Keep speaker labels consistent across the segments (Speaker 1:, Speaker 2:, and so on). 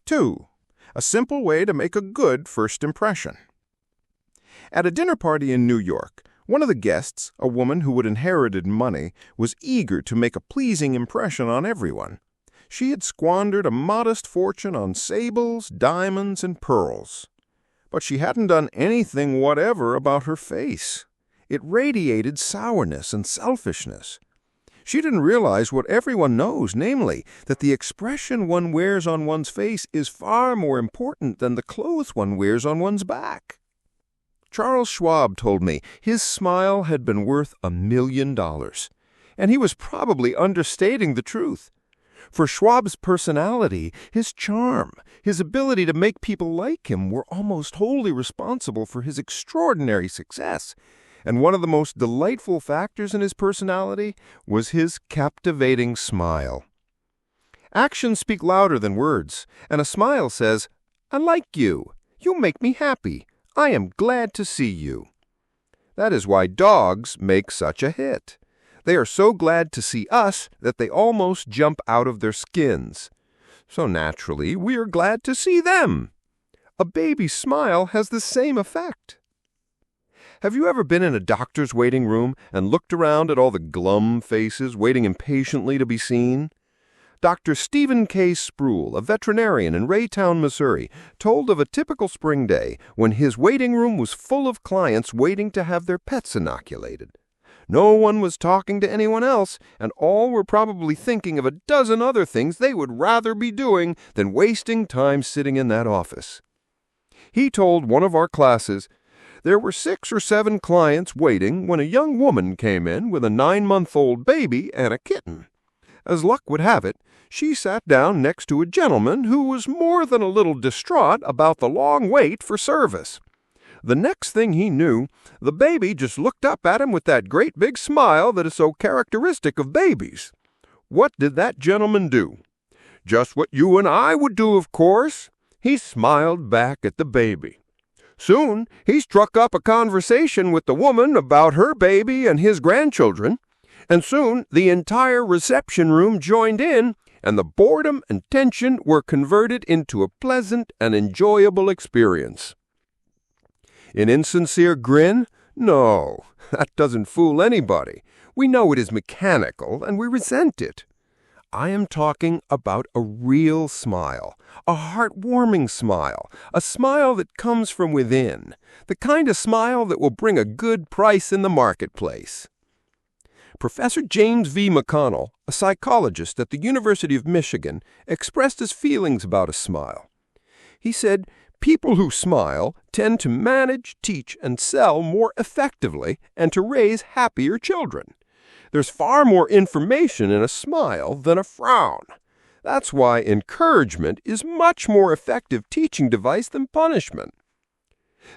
Speaker 1: 2. A simple way to make a good first impression. At a dinner party in New York, one of the guests, a woman who had inherited money, was eager to make a pleasing impression on everyone. She had squandered a modest fortune on sables, diamonds, and pearls. But she hadn't done anything whatever about her face. It radiated sourness and selfishness. She didn't realize what everyone knows, namely, that the expression one wears on one's face is far more important than the clothes one wears on one's back. Charles Schwab told me his smile had been worth $1 million, and he was probably understating the truth. For Schwab's personality, his charm, his ability to make people like him were almost wholly responsible for his extraordinary success. And one of the most delightful factors in his personality was his captivating smile. Actions speak louder than words, and a smile says, "I like you. You make me happy. I am glad to see you." That is why dogs make such a hit. They are so glad to see us that they almost jump out of their skins. So naturally, we are glad to see them. A baby's smile has the same effect. Have you ever been in a doctor's waiting room and looked around at all the glum faces waiting impatiently to be seen? Dr. Stephen K. Spruill, a veterinarian in Raytown, Missouri, told of a typical spring day when his waiting room was full of clients waiting to have their pets inoculated. No one was talking to anyone else, and all were probably thinking of a dozen other things they would rather be doing than wasting time sitting in that office. He told one of our classes, "There were 6 or 7 clients waiting when a young woman came in with a 9-month-old baby and a kitten. As luck would have it, she sat down next to a gentleman who was more than a little distraught about the long wait for service. The next thing he knew, the baby just looked up at him with that great big smile that is so characteristic of babies. What did that gentleman do? Just what you and I would do, of course. He smiled back at the baby. Soon, he struck up a conversation with the woman about her baby and his grandchildren, and soon the entire reception room joined in, and the boredom and tension were converted into a pleasant and enjoyable experience." An insincere grin? No, that doesn't fool anybody. We know it is mechanical, and we resent it. I am talking about a real smile, a heartwarming smile, a smile that comes from within, the kind of smile that will bring a good price in the marketplace. Professor James V. McConnell, a psychologist at the University of Michigan, expressed his feelings about a smile. He said, "People who smile tend to manage, teach, and sell more effectively and to raise happier children. There's far more information in a smile than a frown. That's why encouragement is much more effective teaching device than punishment."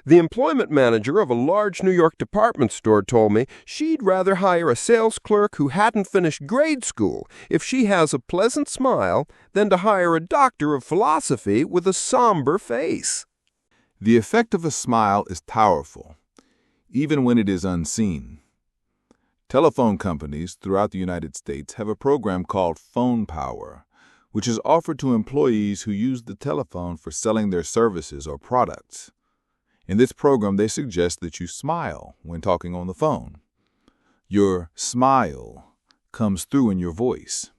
Speaker 1: The employment manager of a large New York department store told me she'd rather hire a sales clerk who hadn't finished grade school if she has a pleasant smile than to hire a doctor of philosophy with a somber face.
Speaker 2: The effect of a smile is powerful, even when it is unseen. Telephone companies throughout the United States have a program called Phone Power, which is offered to employees who use the telephone for selling their services or products. In this program, they suggest that you smile when talking on the phone. Your smile comes through in your voice.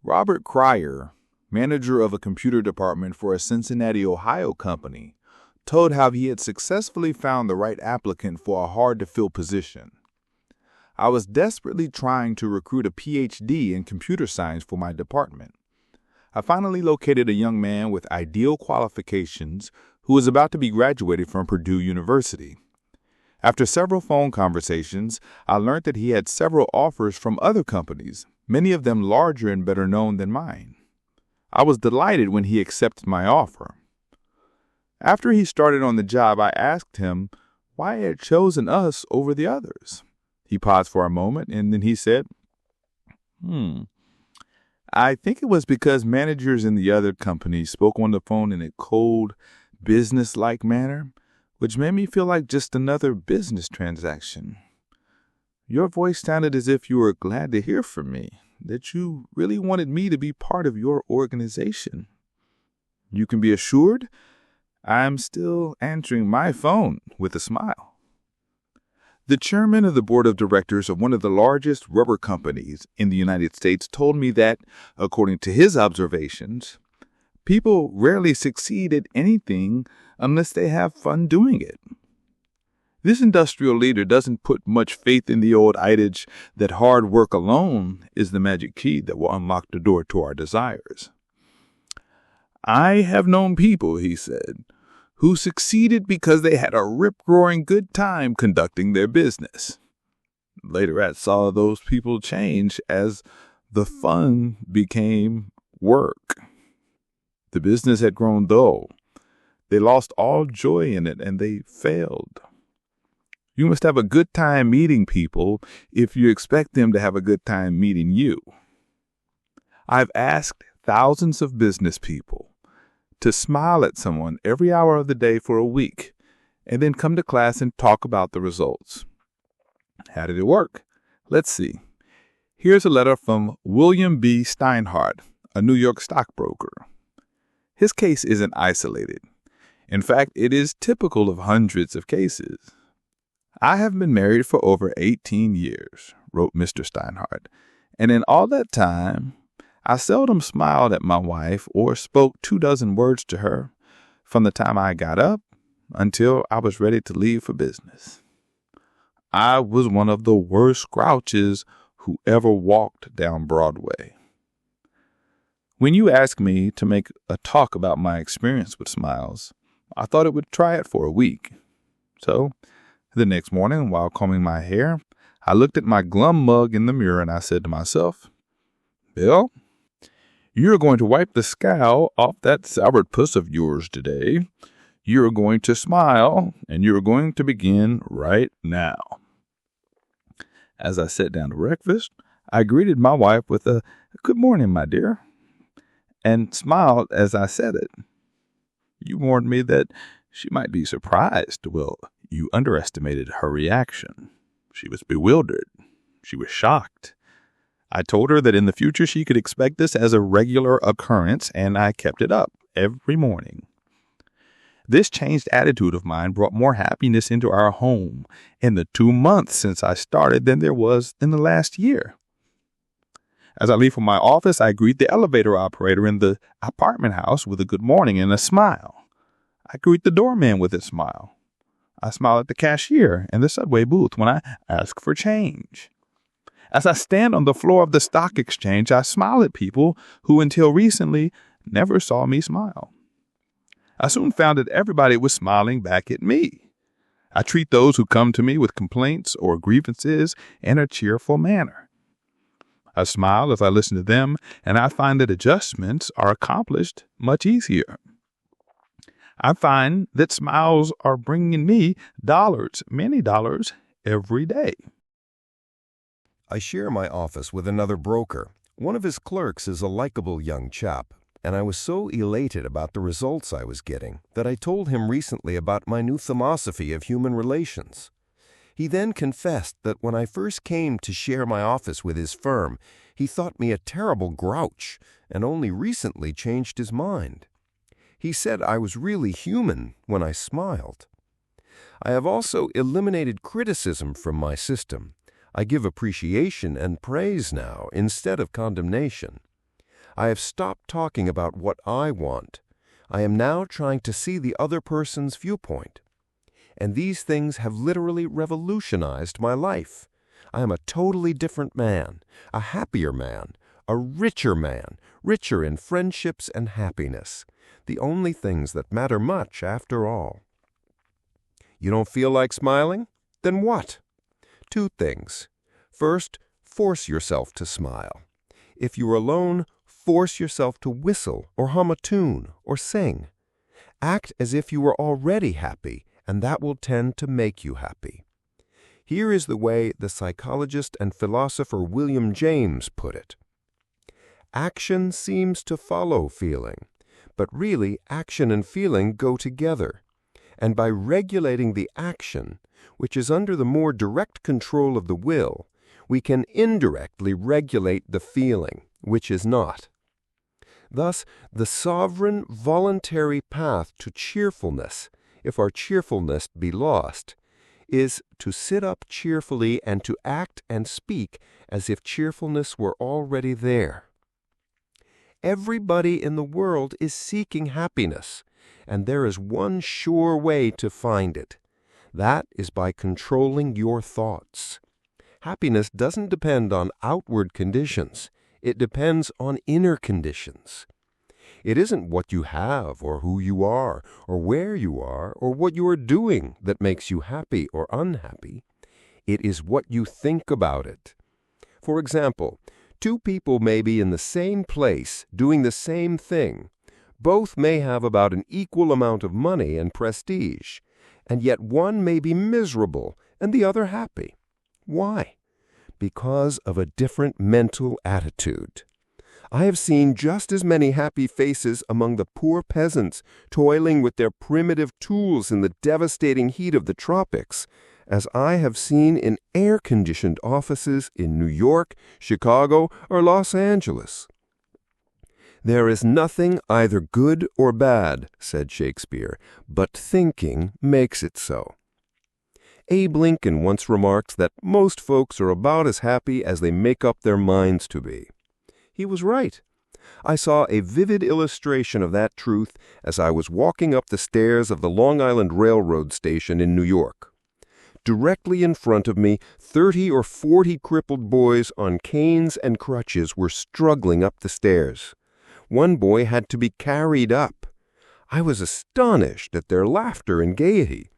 Speaker 2: Robert Cryer, manager of a computer department for a Cincinnati, Ohio company, told how he had successfully found the right applicant for a hard-to-fill position. "I was desperately trying to recruit a PhD in computer science for my department. I finally located a young man with ideal qualifications who was about to be graduated from Purdue University. After several phone conversations, I learned that he had several offers from other companies, many of them larger and better known than mine. I was delighted when he accepted my offer. After he started on the job, I asked him why he had chosen us over the others. He paused for a moment, and then he said, I think it was because managers in the other companies spoke on the phone in a cold, business-like manner, which made me feel like just another business transaction. Your voice sounded as if you were glad to hear from me, that you really wanted me to be part of your organization." You can be assured I'm still answering my phone with a smile. The chairman of the board of directors of one of the largest rubber companies in the United States told me that, according to his observations, people rarely succeed at anything unless they have fun doing it. This industrial leader doesn't put much faith in the old adage that hard work alone is the magic key that will unlock the door to our desires. I have known people, he said, who succeeded because they had a rip-roaring good time conducting their business. Later, I saw those people change as the fun became work. The business had grown dull. They lost all joy in it, and they failed. You must have a good time meeting people if you expect them to have a good time meeting you. I've asked thousands of business people to smile at someone every hour of the day for a week, and then come to class and talk about the results. How did it work? Let's see. Here's a letter from William B. Steinhardt, a New York stockbroker. His case isn't isolated. In fact, it is typical of hundreds of cases. I have been married for over 18 years, wrote Mr. Steinhardt, and in all that time, I seldom smiled at my wife or spoke 24 words to her from the time I got up until I was ready to leave for business. I was one of the worst grouches who ever walked down Broadway. When you asked me to make a talk about my experience with smiles, I thought it would try it for a week. So, the next morning, while combing my hair, I looked at my glum mug in the mirror and I said to myself, Bill, you're going to wipe the scowl off that sourpuss of yours today. You're going to smile, and you're going to begin right now. As I sat down to breakfast, I greeted my wife with a "Good morning, my dear," and smiled as I said it. You warned me that she might be surprised. Well, you underestimated her reaction. She was bewildered. She was shocked. I told her that in the future she could expect this as a regular occurrence, and I kept it up every morning. This changed attitude of mine brought more happiness into our home in the 2 months since I started than there was in the last year. As I leave for my office, I greet the elevator operator in the apartment house with a good morning and a smile. I greet the doorman with a smile. I smile at the cashier in the subway booth when I ask for change. As I stand on the floor of the stock exchange, I smile at people who until recently never saw me smile. I soon found that everybody was smiling back at me. I treat those who come to me with complaints or grievances in a cheerful manner. I smile as I listen to them, and I find that adjustments are accomplished much easier. I find that smiles are bringing me dollars, many dollars, every day.
Speaker 1: I share my office with another broker. One of his clerks is a likable young chap, and I was so elated about the results I was getting that I told him recently about my new philosophy of human relations. He then confessed that when I first came to share my office with his firm, he thought me a terrible grouch and only recently changed his mind. He said I was really human when I smiled. I have also eliminated criticism from my system. I give appreciation and praise now instead of condemnation. I have stopped talking about what I want. I am now trying to see the other person's viewpoint. And these things have literally revolutionized my life. I am a totally different man, a happier man, a richer man, richer in friendships and happiness, the only things that matter much after all. You don't feel like smiling? Then what? 2 things. First, force yourself to smile. If you're alone, force yourself to whistle or hum a tune or sing. Act as if you were already happy, and that will tend to make you happy. Here is the way the psychologist and philosopher William James put it. Action seems to follow feeling, but really action and feeling go together. And by regulating the action, which is under the more direct control of the will, we can indirectly regulate the feeling, which is not.
Speaker 3: Thus, the sovereign, voluntary path to cheerfulness, if our cheerfulness be lost, is to sit up cheerfully and to act and speak as if cheerfulness were already there. Everybody in the world is seeking happiness, and there is one sure way to find it. That is by controlling your thoughts. Happiness doesn't depend on outward conditions. It depends on inner conditions. It isn't what you have or who you are or where you are or what you are doing that makes you happy or unhappy. It is what you think about it. For example, two people may be in the same place doing the same thing. Both may have about an equal amount of money and prestige, and yet one may be miserable and the other happy. Why? Because of a different mental attitude. I have seen just as many happy faces among the poor peasants toiling with their primitive tools in the devastating heat of the tropics as I have seen in air-conditioned offices in New York, Chicago, or Los Angeles. There is nothing either good or bad, said Shakespeare, but thinking makes it so. Abe Lincoln once remarked that most folks are about as happy as they make up their minds to be. He was right. I saw a vivid illustration of that truth as I was walking up the stairs of the Long Island Railroad station in New York. Directly in front of me, 30 or 40 crippled boys on canes and crutches were struggling up the stairs. One boy had to be carried up. I was astonished at their laughter and gaiety.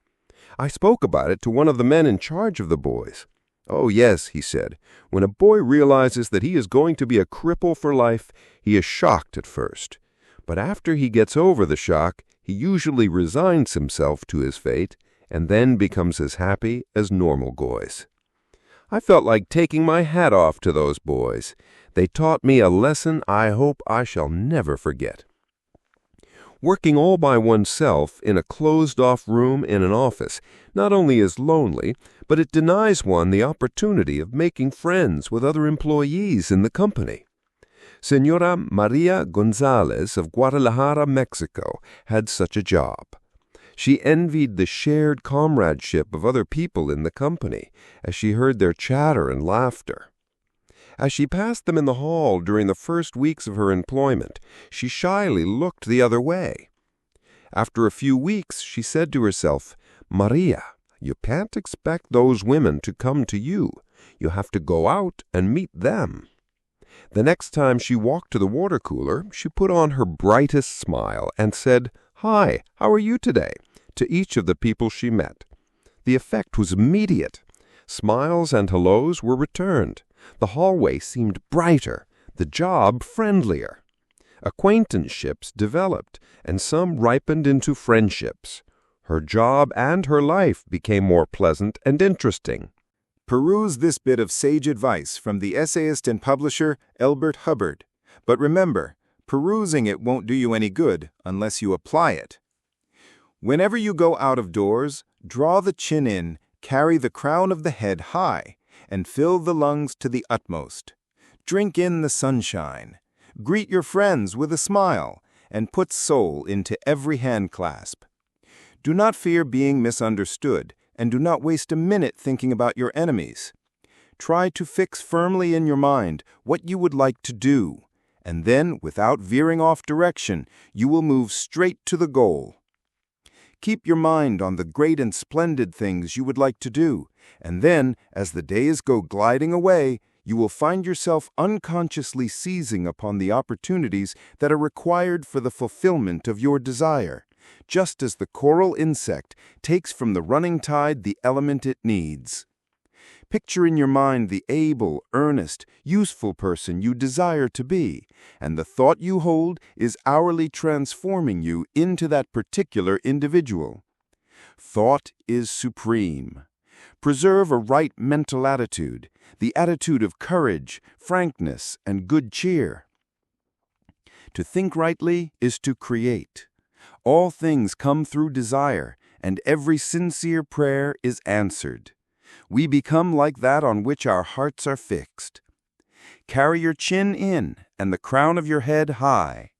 Speaker 3: I spoke about it to one of the men in charge of the boys. "Oh, yes," he said, "when a boy realizes that he is going to be a cripple for life, he is shocked at first. But after he gets over the shock, he usually resigns himself to his fate and then becomes as happy as normal boys." I felt like taking my hat off to those boys. They taught me a lesson I hope I shall never forget. Working all by oneself in a closed-off room in an office not only is lonely, but it denies one the opportunity of making friends with other employees in the company. Senora Maria Gonzalez of Guadalajara, Mexico, had such a job. She envied the shared comradeship of other people in the company as she heard their chatter and laughter. As she passed them in the hall during the first weeks of her employment, she shyly looked the other way. After a few weeks, she said to herself, "Maria, you can't expect those women to come to you. You have to go out and meet them." The next time she walked to the water cooler, she put on her brightest smile and said, "Hi, how are you today?" to each of the people she met. The effect was immediate. Smiles and hellos were returned. The hallway seemed brighter, the job friendlier. Acquaintanceships developed, and some ripened into friendships. Her job and her life became more pleasant and interesting.
Speaker 4: Peruse this bit of sage advice from the essayist and publisher Elbert Hubbard. But remember, perusing it won't do you any good unless you apply it. Whenever you go out of doors, draw the chin in, carry the crown of the head high, and fill the lungs to the utmost. Drink in the sunshine. Greet your friends with a smile, and put soul into every hand clasp. Do not fear being misunderstood, and do not waste a minute thinking about your enemies. Try to fix firmly in your mind what you would like to do, and then, without veering off direction, you will move straight to the goal. Keep your mind on the great and splendid things you would like to do, and then, as the days go gliding away, you will find yourself unconsciously seizing upon the opportunities that are required for the fulfillment of your desire, just as the coral insect takes from the running tide the element it needs. Picture in your mind the able, earnest, useful person you desire to be, and the thought you hold is hourly transforming you into that particular individual. Thought is supreme. Preserve a right mental attitude, the attitude of courage, frankness, and good cheer. To think rightly is to create. All things come through desire, and every sincere prayer is answered. We become like that on which our hearts are fixed. Carry your chin in and the crown of your head high.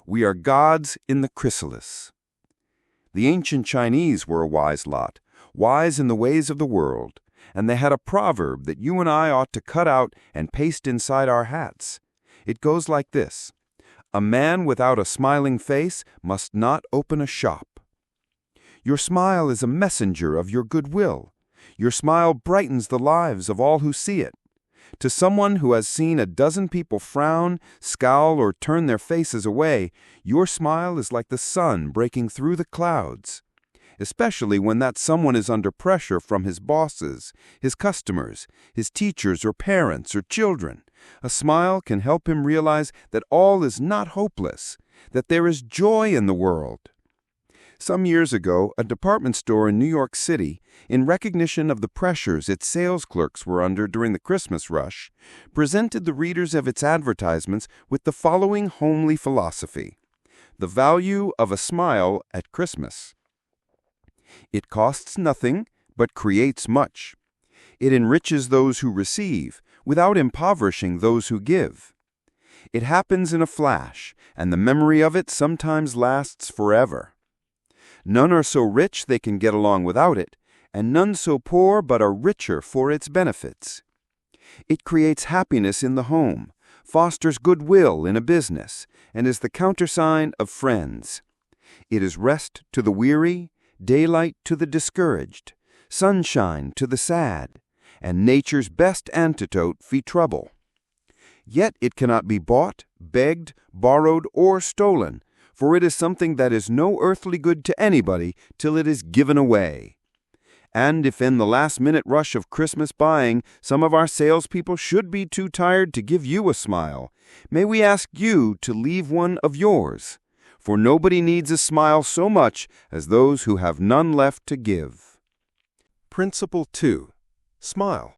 Speaker 4: We are gods in the chrysalis. The ancient Chinese were a wise lot, wise in the ways of the world, and they had a proverb that you and I ought to cut out and paste inside our hats. It goes like this: "A man without a smiling face must not open a shop." Your smile is a messenger of your goodwill. Your smile brightens the lives of all who see it. To someone who has seen a dozen people frown, scowl, or turn their faces away, your smile is like the sun breaking through the clouds. Especially when that someone is under pressure from his bosses, his customers, his teachers or parents or children. A smile can help him realize that all is not hopeless, that there is joy in the world. Some years ago, a department store in New York City, in recognition of the pressures its sales clerks were under during the Christmas rush, presented the readers of its advertisements with the following homely philosophy: the value of a smile at Christmas. It costs nothing, but creates much. It enriches those who receive, without impoverishing those who give. It happens in a flash, and the memory of it sometimes lasts forever. None are so rich they can get along without it, and none so poor but are richer for its benefits. It creates happiness in the home, fosters goodwill in a business, and is the countersign of friends. It is rest to the weary, daylight to the discouraged, sunshine to the sad, and nature's best antidote for trouble. Yet it cannot be bought, begged, borrowed, or stolen, for it is something that is no earthly good to anybody till it is given away. And if in the last-minute rush of Christmas buying some of our salespeople should be too tired to give you a smile, may we ask you to leave one of yours, for nobody needs a smile so much as those who have none left to give.
Speaker 3: Principle 2. Smile.